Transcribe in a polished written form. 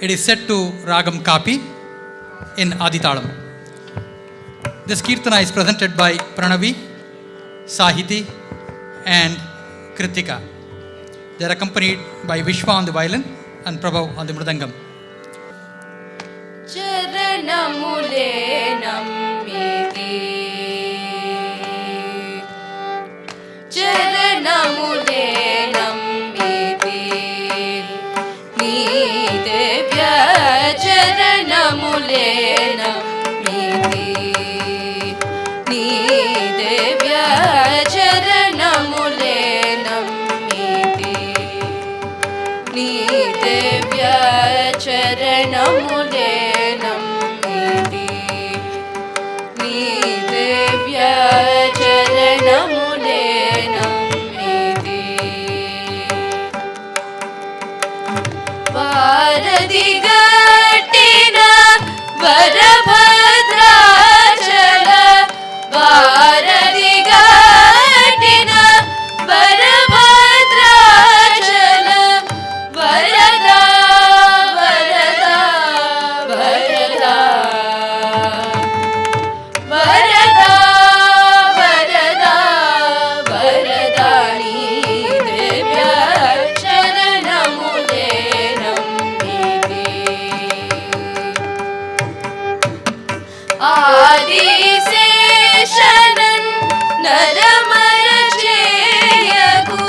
It is set to Ragam Kapi in Aditalam. This Kirtana is presented by Pranavi, Sahiti and Kritika. They are accompanied by Vishwa on the violin and Prabhav on the mridangam. Charanamule nammiti Charanamule nammiti Ni devya charanamule nammiti Ni devya charanamule nammiti Ni devya charanamule nammiti Ni devya charanamule nammiti Varadigattina Varabhadrachala Varadigattina Varabhadrachala Varada Varada Varada Varada Varada Varadani Devya charanamule nammiti Adiseshanan Naramara cheyagu